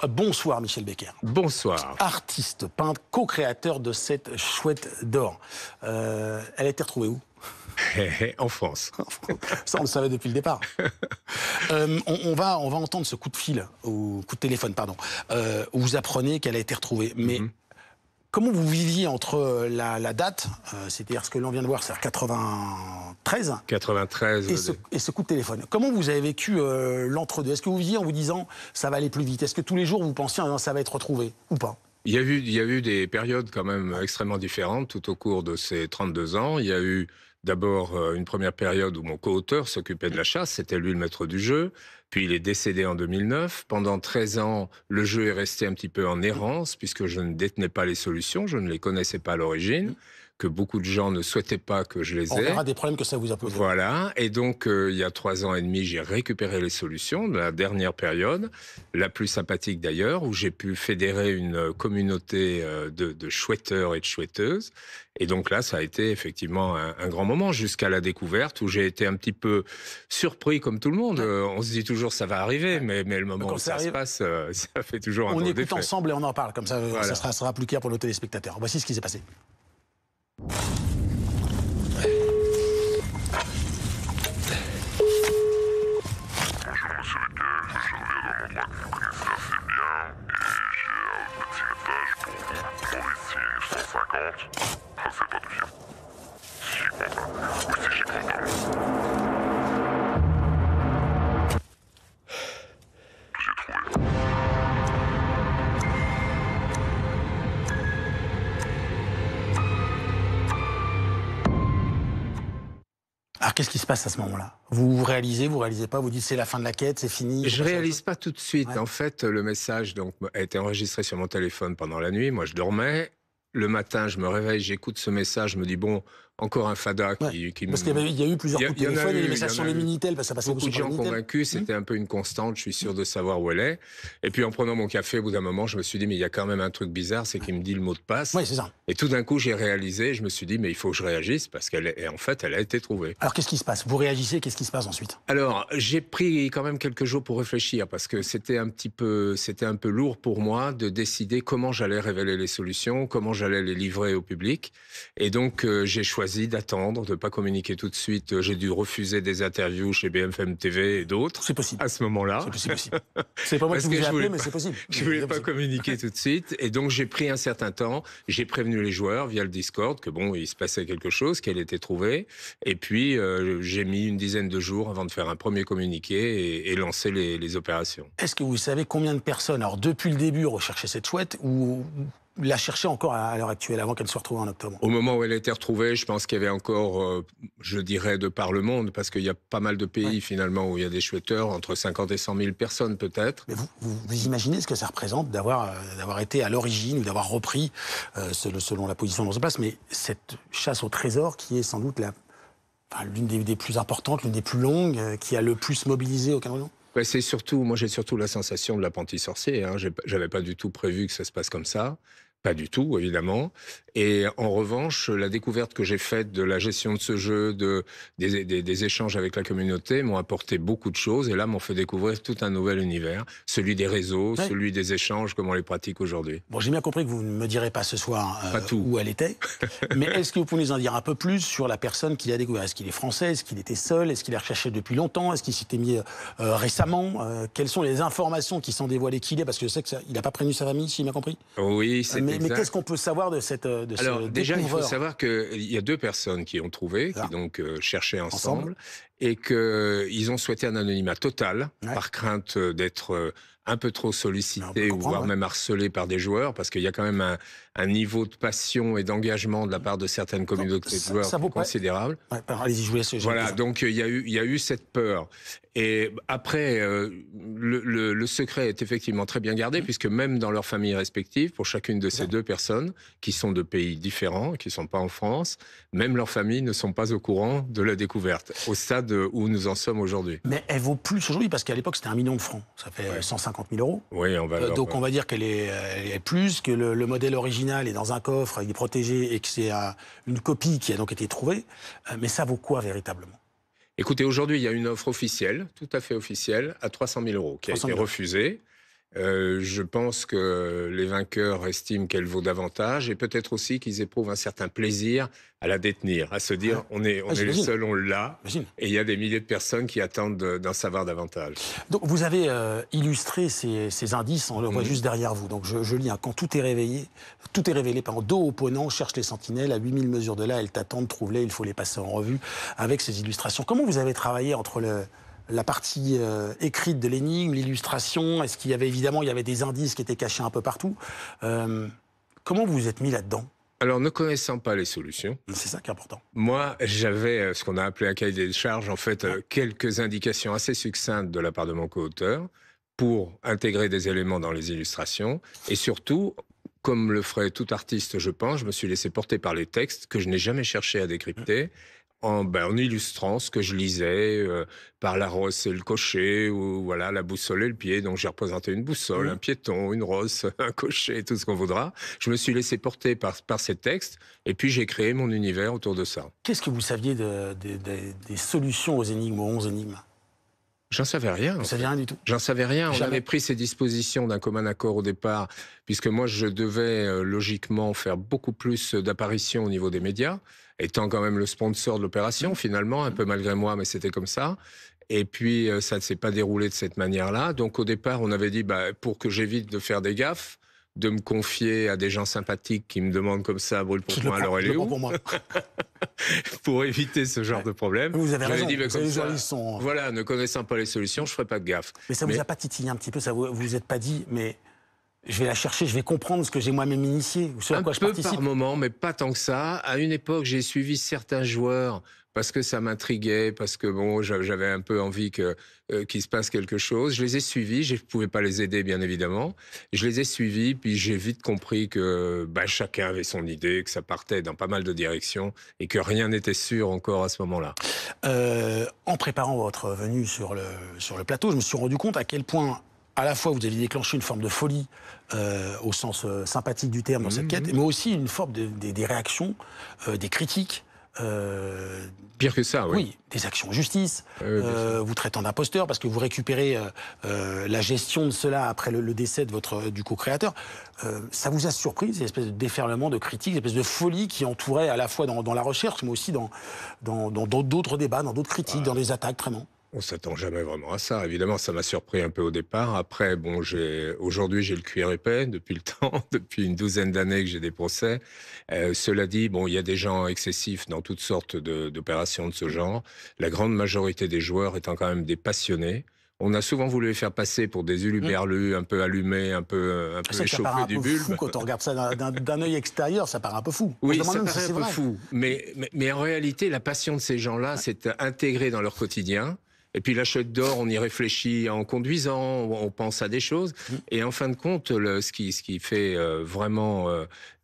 Bonsoir Michel Becker. Bonsoir. Artiste, peintre, co-créateur de cette chouette d'or. Elle a été retrouvée où? En France. Ça, on le savait depuis le départ. On va entendre ce coup de fil, ou coup de téléphone, pardon, où vous apprenez qu'elle a été retrouvée. Mais comment vous viviez entre la date, c'est-à-dire ce que l'on vient de voir, c'est-à-dire 93, 93 et ce coup de téléphone? Comment vous avez vécu l'entre-deux? Est-ce que vous viviez en vous disant ça va aller plus vite? Est-ce que tous les jours vous pensiez ça va être retrouvé ou pas? Il y a eu des périodes quand même extrêmement différentes tout au cours de ces 32 ans. Il y a eu d'abord une première période où mon co-auteur s'occupait de la chasse, c'était lui le maître du jeu. Puis il est décédé en 2009. Pendant 13 ans, le jeu est resté un petit peu en errance puisque je ne détenais pas les solutions, je ne les connaissais pas à l'origine, que beaucoup de gens ne souhaitaient pas que je les ai. On verra des problèmes que ça vous a posé. Voilà, et donc il y a 3 ans et demi, j'ai récupéré les solutions de la dernière période, la plus sympathique d'ailleurs, où j'ai pu fédérer une communauté de chouetteurs et de chouetteuses. Et donc là, ça a été effectivement un grand moment jusqu'à la découverte où j'ai été un petit peu surpris comme tout le monde. On se dit toujours ça va arriver, mais le moment où ça se passe, ça fait toujours un drôle d'effet. On écoute ensemble et on en parle, comme ça, voilà. ça sera plus clair pour nos téléspectateurs. Voici ce qui s'est passé. Alors, qu'est-ce qui se passe à ce moment-là? Vous réalisez pas, vous dites c'est la fin de la quête, c'est fini? Je réalise pas tout de suite. Ouais. En fait, le message a été enregistré sur mon téléphone pendant la nuit. Moi, je dormais. Le matin, je me réveille, j'écoute ce message, je me dis bon, encore un fada qui Parce qu'il y a eu plusieurs coups de téléphone et les messages sur les Minitel, parce que ça passait beaucoup de gens convaincus, c'était un peu une constante, je suis sûr de savoir où elle est. Et puis en prenant mon café, au bout d'un moment, je me suis dit mais il y a quand même un truc bizarre, c'est qu'il me dit le mot de passe. Oui, c'est ça. Et tout d'un coup, j'ai réalisé, je me suis dit mais il faut que je réagisse parce en fait, elle a été trouvée. Alors qu'est-ce qui se passe? Vous réagissez, qu'est-ce qui se passe ensuite? Alors, j'ai pris quand même quelques jours pour réfléchir parce que c'était un peu lourd pour moi de décider comment j'allais révéler les solutions, comment j'allais les livrer au public. Et donc, j'ai choisi d'attendre, de ne pas communiquer tout de suite. J'ai dû refuser des interviews chez BFM TV et d'autres. C'est possible. À ce moment-là. C'est possible. C'est pas moi qui vous ai appelé, mais c'est possible. Je ne voulais pas communiquer tout de suite. Et donc, j'ai pris un certain temps. J'ai prévenu les joueurs via le Discord que bon, il se passait quelque chose, qu'elle était trouvée. Et puis, j'ai mis une dizaine de jours avant de faire un premier communiqué et lancer les opérations. Est-ce que vous savez combien de personnes, alors depuis le début, recherchaient cette chouette ou la cherchaient encore à l'heure actuelle, avant qu'elle soit retrouvée en octobre? Au moment où elle a été retrouvée, je pense qu'il y avait encore, je dirais, de par le monde, parce qu'il y a pas mal de pays finalement où il y a des chouetteurs, entre 50 et 100 000 personnes peut-être. Mais vous imaginez ce que ça représente d'avoir été à l'origine ou d'avoir repris, selon la position dont on se place, mais cette chasse au trésor qui est sans doute l'une des plus importantes, l'une des plus longues, qui a le plus mobilisé au Cameroun? C'est surtout, moi j'ai surtout la sensation de l'apprenti sorcier. Hein. J'avais pas du tout prévu que ça se passe comme ça. Pas du tout, évidemment. Et en revanche, la découverte que j'ai faite de la gestion de ce jeu, des échanges avec la communauté, m'ont apporté beaucoup de choses. Et là, m'ont fait découvrir tout un nouvel univers, celui des réseaux, celui des échanges, comme on les pratique aujourd'hui. Bon, j'ai bien compris que vous ne me direz pas ce soir où elle était. Mais est-ce que vous pouvez nous en dire un peu plus sur la personne qui l'a découvert? Est-ce qu'il est français? Est-ce qu'il était seul? Est-ce qu'il a recherché depuis longtemps? Est-ce qu'il s'était mis récemment? Quelles sont les informations qui sont dévoilées qu'il est? Parce que je sais qu'il n'a pas prévenu sa famille, si j'ai bien compris. Oui, c'est exact. Mais qu'est-ce qu'on peut savoir de Alors, déjà, il faut découvreur? savoir qu'il y a 2 personnes qui ont trouvé, qui donc cherchaient ensemble, et qu'ils ont souhaité un anonymat total, par crainte d'être un peu trop sollicités, ou voire même harcelés par des joueurs, parce qu'il y a quand même un niveau de passion et d'engagement de la part de certaines communautés de joueurs considérable. Allez-y, je vous laisse. Voilà, donc il y a eu cette peur. Et après, le secret est effectivement très bien gardé, puisque même dans leurs familles respectives, pour chacune de ces 2 personnes, qui sont de pays différents, qui ne sont pas en France, même leurs familles ne sont pas au courant de la découverte, au stade où nous en sommes aujourd'hui. Mais elle vaut plus aujourd'hui, parce qu'à l'époque, c'était 1 million de francs. Ça fait 150 000 euros. Oui, on va donc on va dire qu'elle est plus, que le modèle original est dans un coffre, il est protégé, et que c'est une copie qui a donc été trouvée. Mais ça vaut quoi véritablement? Écoutez, aujourd'hui, il y a une offre officielle, tout à fait officielle, à 300 000 euros, qui a été refusée. Je pense que les vainqueurs estiment qu'elle vaut davantage et peut-être aussi qu'ils éprouvent un certain plaisir à la détenir, à se dire on est les seuls, on l'a, et il y a des milliers de personnes qui attendent d'en savoir davantage. Donc vous avez illustré ces indices, on le voit juste derrière vous. Donc je lis, hein, quand tout est révélé, deux opponents cherchent les sentinelles, à 8000 mesures de là, elles t'attendent, trouve-les, il faut les passer en revue avec ces illustrations. Comment vous avez travaillé entre la partie écrite de l'énigme, l'illustration? Est-ce qu'il y avait évidemment des indices qui étaient cachés un peu partout? Comment vous vous êtes mis là-dedans? Alors, ne connaissant pas les solutions... C'est ça qui est important. Moi, j'avais ce qu'on a appelé un cahier des charges, en fait, quelques indications assez succinctes de la part de mon co-auteur pour intégrer des éléments dans les illustrations. Et surtout, comme le ferait tout artiste, je pense, je me suis laissé porter par les textes que je n'ai jamais cherché à décrypter. En illustrant ce que je lisais par la rosse et le cocher, ou voilà, la boussole et le pied. Donc j'ai représenté une boussole, un piéton, une rosse, un cocher, tout ce qu'on voudra. Je me suis laissé porter par ces textes et puis j'ai créé mon univers autour de ça. Qu'est-ce que vous saviez des solutions aux énigmes, aux 11 énigmes? J'en savais rien. Vous ne saviez rien du tout? J'en savais rien. On avait pris ces dispositions d'un commun accord au départ, puisque moi, je devais logiquement faire beaucoup plus d'apparitions au niveau des médias, étant quand même le sponsor de l'opération, finalement, un peu malgré moi, mais c'était comme ça. Et puis, ça ne s'est pas déroulé de cette manière-là. Donc, au départ, on avait dit, pour que j'évite de faire des gaffes, de me confier à des gens sympathiques qui me demandent comme ça, brûle pour moi, alors elle est où? Pour éviter ce genre de problème. Vous avez raison, dit, comme ça, voilà, ne connaissant pas les solutions, je ne ferai pas de gaffe. Mais ça ne vous a pas titillé un petit peu? Vous vous êtes pas dit, mais je vais la chercher, je vais comprendre ce que j'ai moi-même initié, ou ce à quoi je participe? Un peu par moment, mais pas tant que ça. À une époque, j'ai suivi certains joueurs parce que ça m'intriguait, parce que bon, j'avais un peu envie qu'il se passe quelque chose. Je les ai suivis, je ne pouvais pas les aider, bien évidemment. Je les ai suivis, puis j'ai vite compris que chacun avait son idée, que ça partait dans pas mal de directions et que rien n'était sûr encore à ce moment-là. En préparant votre venue sur le plateau, je me suis rendu compte à quel point à la fois vous aviez déclenché une forme de folie au sens sympathique du terme dans cette quête, mais aussi une forme des réactions, des critiques. Pire que ça, oui. Oui, des actions en justice, vous traitant d'imposteur parce que vous récupérez la gestion de cela après le décès de du co-créateur. Ça vous a surpris, ces espèces de déferlement de critiques, ces espèces de folie qui entouraient à la fois dans la recherche, mais aussi dans d'autres débats, dans d'autres critiques, dans des attaques, vraiment? On s'attend jamais vraiment à ça. Évidemment, ça m'a surpris un peu au départ. Après, bon, aujourd'hui, j'ai le cuir épais depuis le temps, depuis une douzaine d'années que j'ai des procès. Cela dit, bon, il y a des gens excessifs dans toutes sortes d'opérations de ce genre. La grande majorité des joueurs étant quand même des passionnés. On a souvent voulu les faire passer pour des huluberlus, un peu allumés, un peu échauffés du bulbe. Fou quand on regarde ça d'un œil extérieur, ça paraît un peu fou. Oui, ça paraît un peu fou. Mais en réalité, la passion de ces gens-là, c'est intégré dans leur quotidien. Et puis la chouette d'or, on y réfléchit en conduisant, on pense à des choses. Et en fin de compte, ce qui fait vraiment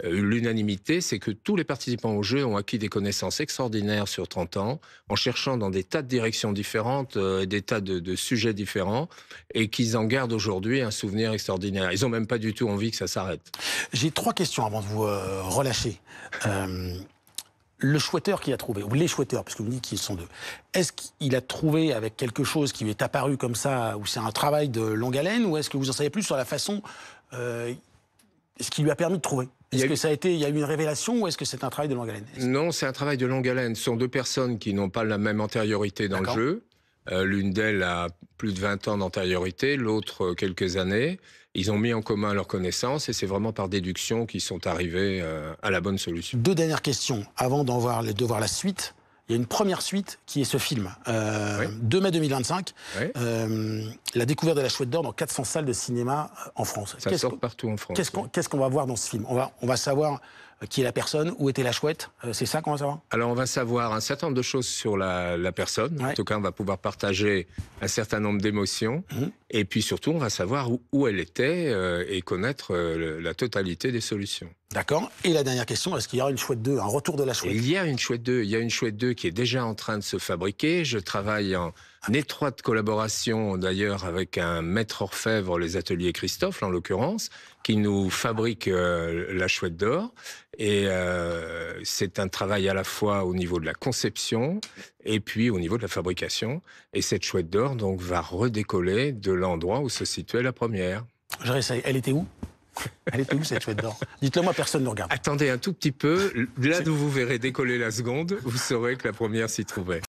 l'unanimité, c'est que tous les participants au jeu ont acquis des connaissances extraordinaires sur 30 ans, en cherchant dans des tas de directions différentes, des tas de sujets différents, et qu'ils en gardent aujourd'hui un souvenir extraordinaire. Ils n'ont même pas du tout envie que ça s'arrête. J'ai 3 questions avant de vous relâcher. Le chouetteur qu'il a trouvé, ou les chouetteurs, parce que vous dites qu'ils sont 2, est-ce qu'il a trouvé avec quelque chose qui lui est apparu comme ça, ou c'est un travail de longue haleine, ou est-ce que vous en savez plus sur la façon, ce qui lui a permis de trouver? Est-ce que il y a eu une révélation, ou est-ce que c'est un travail de longue haleine? Non, c'est un travail de longue haleine. Ce sont 2 personnes qui n'ont pas la même antériorité dans le jeu. L'une d'elles a plus de 20 ans d'antériorité, l'autre quelques années. Ils ont mis en commun leurs connaissances et c'est vraiment par déduction qu'ils sont arrivés à la bonne solution. 2 dernières questions avant de voir la suite. Il y a une première suite qui est ce film. 2 mai 2025, la découverte de la Chouette d'Or dans 400 salles de cinéma en France. Ça sort partout en France. Qu'est-ce qu'on va voir dans ce film? On va savoir qui est la personne, où était la chouette, c'est ça qu'on va savoir? Alors on va savoir un certain nombre de choses sur la personne. En tout cas, on va pouvoir partager un certain nombre d'émotions. Et puis surtout, on va savoir où elle était et connaître la totalité des solutions. D'accord. Et la dernière question, est-ce qu'il y aura une Chouette 2, un retour de la Chouette? Il y a une Chouette 2. Il y a une Chouette 2 qui est déjà en train de se fabriquer. Je travaille en étroite collaboration d'ailleurs avec un maître orfèvre, les ateliers Christophe en l'occurrence, qui nous fabrique la Chouette d'Or. Et c'est un travail à la fois au niveau de la conception et puis au niveau de la fabrication. Et cette Chouette d'Or donc va redécoller de l'endroit où se situait la première. Je réessaye. Elle était où? Elle était où cette chouette d'or? Dites-le moi, personne ne regarde. Attendez un tout petit peu. Là d'où vous verrez décoller la seconde, vous saurez que la première s'y trouvait.